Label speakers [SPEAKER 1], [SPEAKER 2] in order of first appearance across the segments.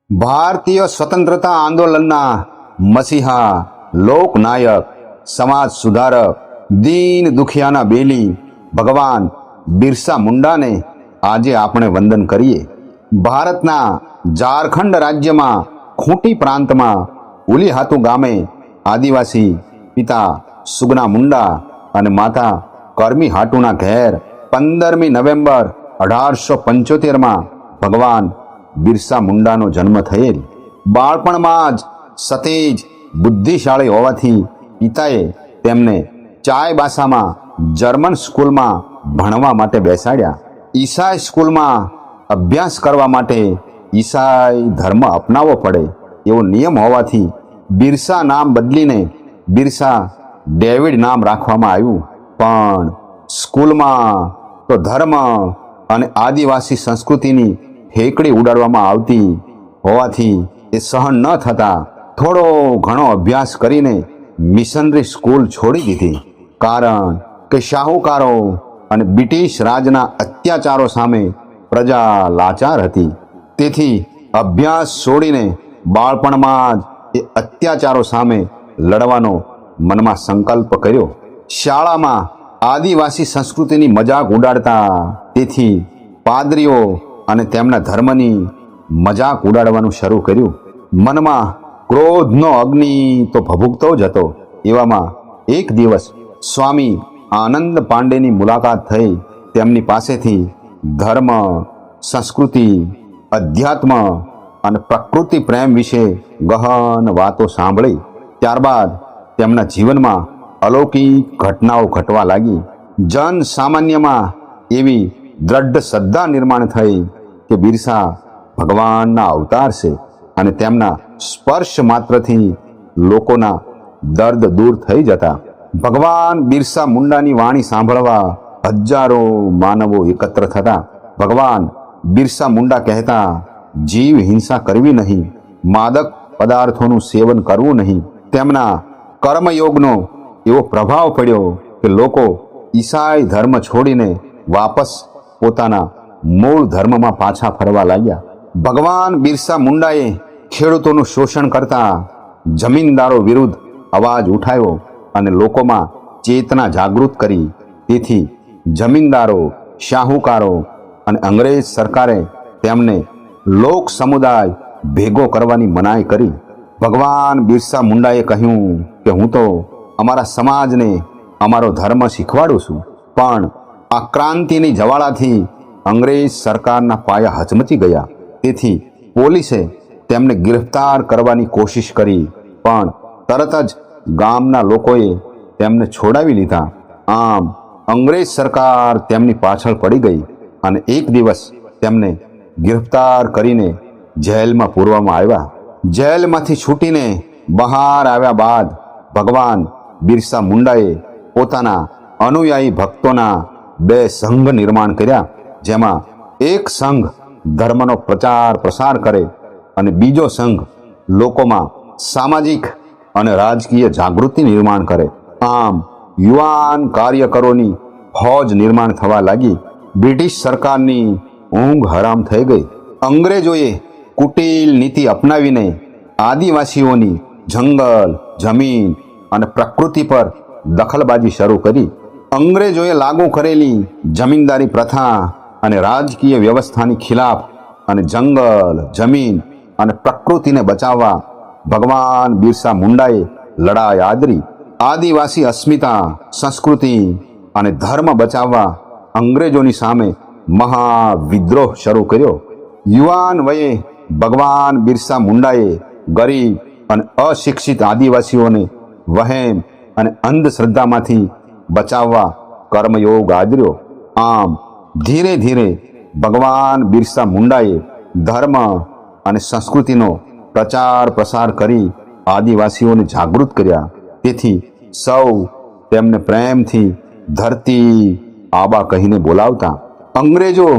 [SPEAKER 1] ભારતીય સ્વતંત્રતા આંદોલનના મસીહા, લોકનાયક, સમાજ સુધારક, દીન દુખિયાના બેલી ભગવાન બિરસા મુંડાને આજે આપણે વંદન કરીએ। ભારતના ઝારખંડ રાજ્યમાં ખૂંટી પ્રાંતમાં ઉલીહાતુ ગામે આદિવાસી પિતા સુગના મુંડા અને માતા કરમી હાટુના ઘેર 15મી નવેમ્બર 1875માં ભગવાન બિરસા મુંડાનો જન્મ થયેલ। બાળપણમાં જ સતેજ બુદ્ધિશાળી હોવાથી પિતાએ તેમને ચાયબાસામાં જર્મન સ્કૂલમાં ભણવા માટે બેસાડ્યા। ઈસાઈ સ્કૂલમાં અભ્યાસ કરવા માટે ઈસાઈ ધર્મ અપનાવવો પડે એવો નિયમ હોવાથી બિરસા નામ બદલીને બિરસા ડેવિડ નામ રાખવામાં આવ્યું। પણ સ્કૂલમાં તો ધર્મ અને આદિવાસી સંસ્કૃતિની હેકડી ઉડાડવામાં આવતી હોવાથી એ સહન ન થતા થોડો ઘણો અભ્યાસ કરીને મિશનરી સ્કૂલ છોડી દીધી। કારણ કે શાહુકારો અને બ્રિટિશ રાજના અત્યાચારો સામે પ્રજા લાચાર હતી। તેથી અભ્યાસ છોડીને બાળપણમાં જ એ અત્યાચારો સામે લડવાનો મનમાં સંકલ્પ કર્યો। શાળામાં આદિવાસી સંસ્કૃતિની મજાક ઉડાડતા તેથી પાદરીઓ અને તેમના ધર્મની મજાક ઉડાડવાનું શરૂ કર્યું। મનમાં ક્રોધનો અગ્નિ તો ભભૂકતો જ હતો। એવામાં એક દિવસ સ્વામી આનંદ પાંડેની મુલાકાત થઈ। તેમની પાસેથી ધર્મ, સંસ્કૃતિ, અધ્યાત્મ અને પ્રકૃતિ પ્રેમ વિશે ગહન વાતો સાંભળી। ત્યારબાદ તેમના જીવનમાં અલૌકિક ઘટનાઓ ઘટવા લાગી। જન સામાન્યમાં એવી દ્રઢ શ્રદ્ધા નિર્માણ થઈ કે બિરસા ભગવાનના અવતાર છે અને તેમના સ્પર્શ માત્રથી લોકોના દર્દ દૂર થઈ જતા। ભગવાન બિરસા મુંડાની વાણી સાંભળવા હજારો માનવો એકત્ર થતા। ભગવાન બિરસા મુંડા કહેતા, જીવ હિંસા કરવી નહીં, માદક પદાર્થોનું સેવન કરવું નહીં। તેમના કર્મયોગનો એવો પ્રભાવ પડ્યો કે લોકો ઈસાઈ ધર્મ છોડીને વાપસ પોતાના મૂળ ધર્મમાં પાછા ફરવા લાગ્યા। ભગવાન બિરસા મુંડાએ ખેડૂતોનું શોષણ કરતા જમીનદારો વિરુદ્ધ અવાજ ઉઠાવ્યો અને લોકોમાં ચેતના જાગૃત કરી। તેથી જમીનદારો, શાહુકારો અને અંગ્રેજ સરકારે તેમને લોક સમુદાય ભેગો કરવાની મનાઈ કરી। ભગવાન બિરસા મુંડાએ કહ્યું કે હું તો અમારા સમાજને અમારો ધર્મ શીખવાડું છું, પણ આ ક્રાંતિની જવાળાથી અંગ્રેજ સરકારના પાયા હચમચી ગયા। તેથી પોલીસે તેમને ગિરફ્તાર કરવાની કોશિશ કરી, પણ તરત જ ગામના લોકોએ તેમને છોડાવી લીધા। આમ અંગ્રેજ સરકાર તેમની પાછળ પડી ગઈ અને એક દિવસ તેમને ગિરફ્તાર કરીને જેલમાં પૂરવામાં આવ્યા। જેલમાંથી છૂટીને બહાર આવ્યા બાદ ભગવાન બિરસા મુંડાએ પોતાના અનુયાયી ભક્તોના 2 સંઘ નિર્માણ કર્યા, જેમાં એક સંઘ ધર્મનો પ્રચાર પ્રસાર કરે અને બીજો સંઘ લોકોમાં સામાજિક અને રાજકીય જાગૃતિ નિર્માણ કરે। આમ યુવાન કાર્યકરોની ફોજ નિર્માણ થવા લાગી। બ્રિટિશ સરકારની ઊંઘ હરામ થઈ ગઈ। અંગ્રેજોએ કુટિલ નીતિ અપનાવીને આદિવાસીઓની જંગલ, જમીન અને પ્રકૃતિ પર દખલબાજી શરૂ કરી। અંગ્રેજોએ લાગુ કરેલી જમીનદારી પ્રથા અને રાજકીય વ્યવસ્થાની ખિલાફ અને જંગલ, જમીન અને પ્રકૃતિને બચાવવા ભગવાન બિરસા મુંડાએ લડાઈ આદરી। આદિવાસી અસ્મિતા, સંસ્કૃતિ અને ધર્મ બચાવવા અંગ્રેજોની સામે મહાવિદ્રોહ શરૂ કર્યો। યુવાન વયે ભગવાન બિરસા મુંડાએ ગરીબ અને અશિક્ષિત આદિવાસીઓને વહેમ અને અંધશ્રદ્ધામાંથી બચાવવા કર્મયોગ આદર્યો। આમ ધીરે ધીરે ભગવાન બિરસા મુંડાએ ધર્મ અને સંસ્કૃતિનો પ્રચાર પ્રસાર કરી આદિવાસીઓને જાગૃત કર્યા। તેથી સૌ તેમને પ્રેમથી ધરતી આબા કહીને બોલાવતા। અંગ્રેજો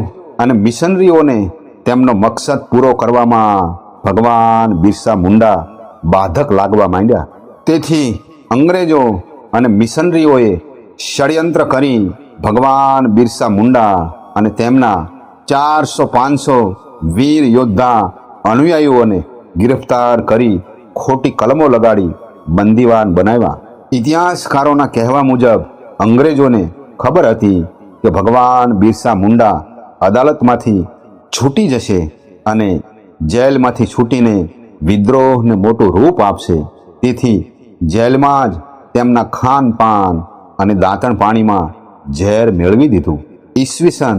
[SPEAKER 1] અને મિશનરીઓને તેમનો મકસદ પૂરો કરવામાં ભગવાન બિરસા મુંડા બાધક લાગવા માંડ્યા। તેથી અંગ્રેજો અને મિશનરીઓએ ષડયંત્ર કરી ભગવાન બિરસા મુંડા અને તેમના 400-500 વીર યોદ્ધા અનુયાયીઓને ગિરફ્તાર કરી ખોટી કલમો લગાડી બંદીવાન બનાવ્યા. ઇતિહાસકારોના કહેવા મુજબ અંગ્રેજોને ખબર હતી કે ભગવાન બિરસા મુંડા અદાલતમાંથી છૂટી જશે અને જેલમાંથી છૂટીને વિદ્રોહને મોટું રૂપ આપશે. તેથી જેલમાં જ તેમના ખાનપાન અને દાંતણ પાણીમાં ઝેર મેળવી દીધું. ઈસવીસન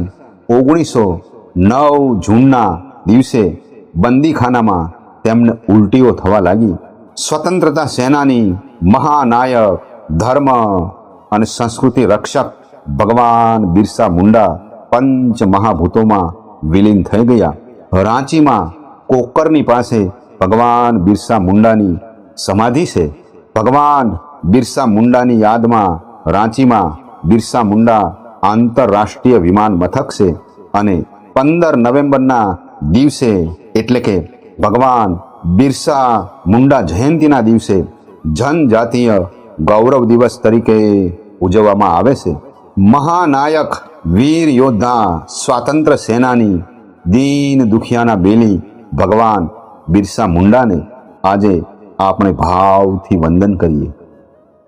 [SPEAKER 1] 1909 જૂનના દિવસે બંદીખાનામાં તેમને ઉલટીઓ થવા લાગી. સ્વતંત્રતા સેનાની મહાનાયક, ધર્મ અને સંસ્કૃતિ રક્ષક ભગવાન બિરસા મુંડા પંચ મહાભૂતોમાં વિલીન થઈ ગયા. રાંચીમાં કોકરની પાસે ભગવાન બિરસા મુંડાની સમાધિ છે. ભગવાન બિરસા મુંડાની યાદમાં રાંચીમાં બિરસા મુંડા આંતરરાષ્ટ્રીય વિમાન મથક છે અને 15 નવેમ્બરના દિવસે એટલે કે ભગવાન બિરસા મુંડા જયંતિના દિવસે જનજાતીય ગૌરવ દિવસ તરીકે ઉજવવામાં આવે છે. મહાનાયક, વીર યોદ્ધા, સ્વાતંત્ર્ય સેનાની, દીન દુખિયાના બેલી ભગવાન બિરસા મુંડાને આજે આપણે ભાવથી વંદન કરીએ.